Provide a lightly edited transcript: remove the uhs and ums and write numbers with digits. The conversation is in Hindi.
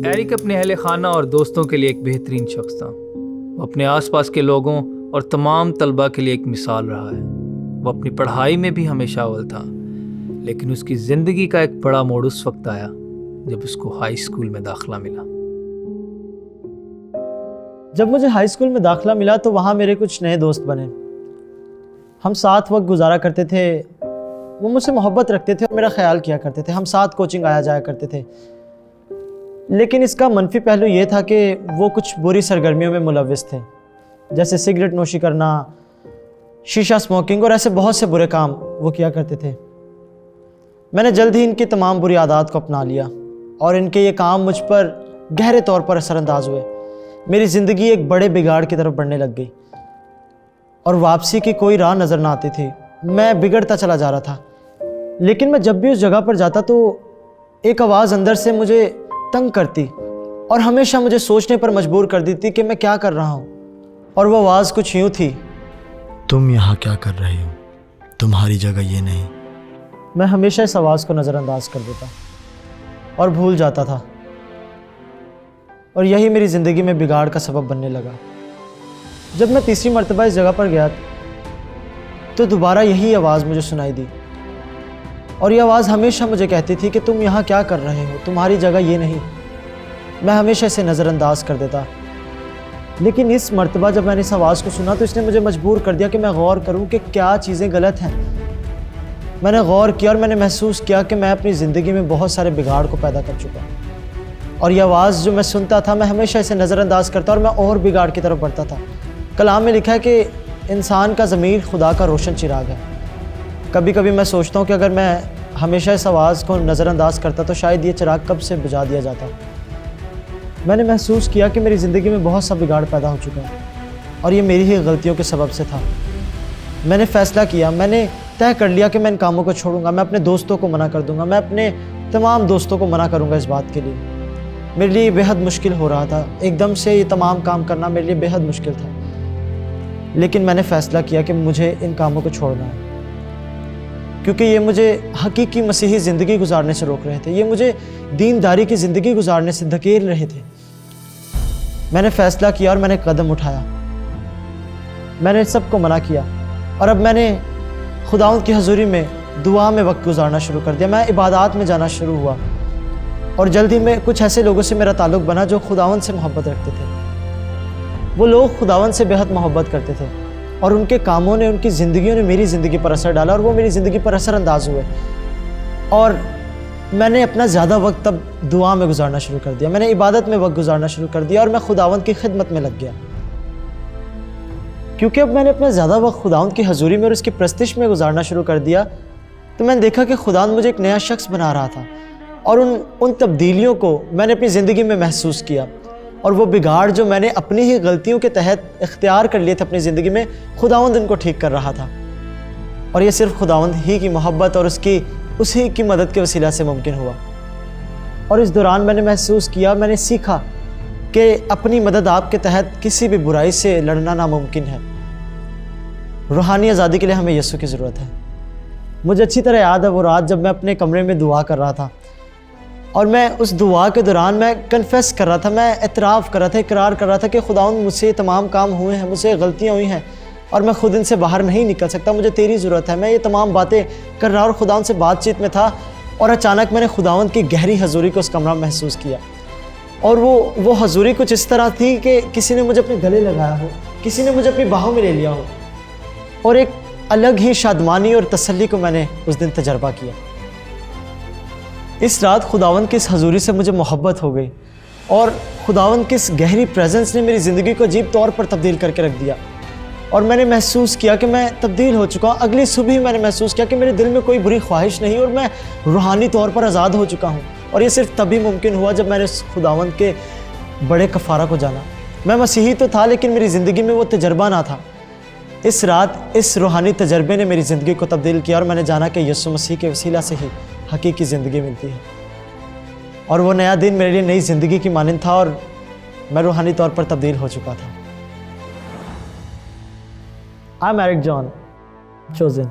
एरिक अपने अहले खाना और दोस्तों के लिए एक बेहतरीन शख्स था। वो अपने आसपास के लोगों और तमाम तलबा के लिए एक मिसाल रहा है। वो अपनी पढ़ाई में भी हमेशा अव्वल था, लेकिन उसकी ज़िंदगी का एक बड़ा मोड़ उस वक्त आया जब उसको हाई स्कूल में दाखिला मिला। जब मुझे हाई स्कूल में दाखिला मिला तो वहाँ मेरे कुछ नए दोस्त बने। हम साथ वक्त गुजारा करते थे, वो मुझसे मोहब्बत रखते थे और मेरा ख्याल किया करते थे। हम साथ कोचिंग आया जाया करते थे। लेकिन इसका मनफी पहलू ये था कि वो कुछ बुरी सरगर्मियों में मुलव्विस थे, जैसे सिगरेट नोशी करना, शीशा स्मोकिंग और ऐसे बहुत से बुरे काम वो किया करते थे। मैंने जल्द ही इनकी तमाम बुरी आदत को अपना लिया और इनके ये काम मुझ पर गहरे तौर पर असरअंदाज हुए। मेरी ज़िंदगी एक बड़े बिगाड़ की तरफ बढ़ने लग गई और वापसी की कोई राह नज़र ना आती थी। मैं बिगड़ता चला जा रहा था। लेकिन मैं जब भी उस जगह पर जाता तो एक आवाज़ अंदर से मुझे तंग करती और हमेशा मुझे सोचने पर मजबूर कर देती कि मैं क्या कर रहा हूँ। और वो आवाज़ कुछ यूँ थी, तुम यहाँ क्या कर रहे हो, तुम्हारी जगह ये नहीं। मैं हमेशा इस आवाज़ को नज़रअंदाज कर देता और भूल जाता था, और यही मेरी ज़िंदगी में बिगाड़ का सबब बनने लगा। जब मैं तीसरी मर्तबा इस जगह पर गया तो दोबारा यही आवाज़ मुझे सुनाई दी, और यह आवाज़ हमेशा मुझे कहती थी कि तुम यहाँ क्या कर रहे हो, तुम्हारी जगह ये नहीं। मैं हमेशा इसे नज़रअंदाज कर देता। लेकिन इस मर्तबा जब मैंने इस आवाज़ को सुना तो इसने मुझे मजबूर कर दिया कि मैं गौर करूँ कि क्या चीज़ें गलत हैं। मैंने गौर किया और मैंने महसूस किया कि मैं अपनी ज़िंदगी में बहुत सारे बिगाड़ को पैदा कर चुका। और यह आवाज़ जो मैं सुनता था, मैं हमेशा इसे नज़रअंदाज करता और मैं और बिगाड़ की तरफ बढ़ता था। कलाम में लिखा है कि इंसान का ज़मीर खुदा का रोशन चिराग है। कभी कभी मैं सोचता हूँ कि अगर मैं हमेशा इस आवाज़ को नज़रअंदाज करता तो शायद ये चिराग कब से बुझा दिया जाता। मैंने महसूस किया कि मेरी ज़िंदगी में बहुत सा बिगाड़ पैदा हो चुका है और ये मेरी ही गलतियों के सबब से था। मैंने फ़ैसला किया, मैंने तय कर लिया कि मैं इन कामों को छोड़ूंगा। मैं अपने दोस्तों को मना कर दूंगा, मैं अपने तमाम दोस्तों को मना करूंगा इस बात के लिए। मेरे लिए बेहद मुश्किल हो रहा था, एकदम से ये तमाम काम करना मेरे लिए बेहद मुश्किल था। लेकिन मैंने फ़ैसला किया कि मुझे इन कामों को छोड़ना है, क्योंकि ये मुझे हकीकी मसीही ज़िंदगी गुजारने से रोक रहे थे। ये मुझे दीनदारी की ज़िंदगी गुजारने से धकेल रहे थे। मैंने फ़ैसला किया और मैंने कदम उठाया। मैंने सबको मना किया और अब मैंने खुदावंद की हजूरी में दुआ में वक्त गुजारना शुरू कर दिया। मैं इबादत में जाना शुरू हुआ और जल्दी में कुछ ऐसे लोगों से मेरा ताल्लुक़ बना जो खुदावंद से मोहब्बत रखते थे। वो लोग खुदावंद से बेहद मोहब्बत करते थे और उनके कामों ने, उनकी ज़िंदगियों ने मेरी ज़िंदगी पर असर डाला और वो मेरी ज़िंदगी पर असरअंदाज हुए। और मैंने अपना ज़्यादा वक्त तब दुआ में गुजारना शुरू कर दिया। मैंने इबादत में वक्त गुजारना शुरू कर दिया और मैं खुदावंद की खिदमत में लग गया, क्योंकि अब मैंने अपना ज़्यादा वक्त खुदावंद की हजूरी में और उसकी प्रस्तिश में गुजारना शुरू कर दिया। तो मैंने देखा कि खुदावंद मुझे एक नया शख्स बना रहा था और उन तब्दीलियों को मैंने अपनी ज़िंदगी में महसूस किया। और वो बिगाड़ जो मैंने अपनी ही गलतियों के तहत इख्तियार कर लिए थे अपनी ज़िंदगी में, खुदावंद उनको ठीक कर रहा था। और ये सिर्फ खुदावंद ही की मोहब्बत और उसी की मदद के वसीला से मुमकिन हुआ। और इस दौरान मैंने महसूस किया, मैंने सीखा कि अपनी मदद आपके तहत किसी भी बुराई से लड़ना नामुमकिन है। रूहानी आज़ादी के लिए हमें यीशु की ज़रूरत है। मुझे अच्छी तरह याद है वो रात जब मैं अपने कमरे में दुआ कर रहा था और मैं उस दुआ के दौरान मैं कन्फेस कर रहा था, मैं एतराफ़ कर रहा था, इकरार कर रहा था कि खुदावंद मुझसे ये तमाम काम हुए हैं, मुझसे गलतियाँ हुई हैं और मैं खुद इनसे बाहर नहीं निकल सकता, मुझे तेरी ज़रूरत है। मैं ये तमाम बातें कर रहा और खुदावंद से बातचीत में था और अचानक मैंने खुदावंद की गहरी हजूरी को उस कमरा में महसूस किया। और वो हजूरी कुछ इस तरह थी कि किसी ने मुझे अपने गले लगाया हो, किसी ने मुझे अपनी बाहों में ले लिया हो, और एक अलग ही शादमानी और तसल्ली को मैंने उस दिन तजर्बा किया। इस रात खुदावंद की इस हजूरी से मुझे मोहब्बत हो गई और खुदावंद की इस गहरी प्रेजेंस ने मेरी ज़िंदगी को अजीब तौर पर तब्दील करके रख दिया और मैंने महसूस किया कि मैं तब्दील हो चुका हूँ। अगली सुबह मैंने महसूस किया कि मेरे दिल में कोई बुरी ख्वाहिश नहीं और मैं रूहानी तौर पर आज़ाद हो चुका हूँ। और ये सिर्फ तभी मुमकिन हुआ जब मैंने उस खुदावंद के बड़े कफ़ारा को जाना। मैं मसीही तो था, लेकिन मेरी ज़िंदगी में वो तजर्बा ना था। इस रात इस रूहानी तजर्बे ने मेरी ज़िंदगी को तब्दील किया और मैंने जाना कि यीशु मसीह के वसीला से ही हकीकी ज़िंदगी मिलती है। और वो नया दिन मेरे लिए नई ज़िंदगी की मानंद था और मैं रूहानी तौर पर तब्दील हो चुका था। I am Eric John chosen.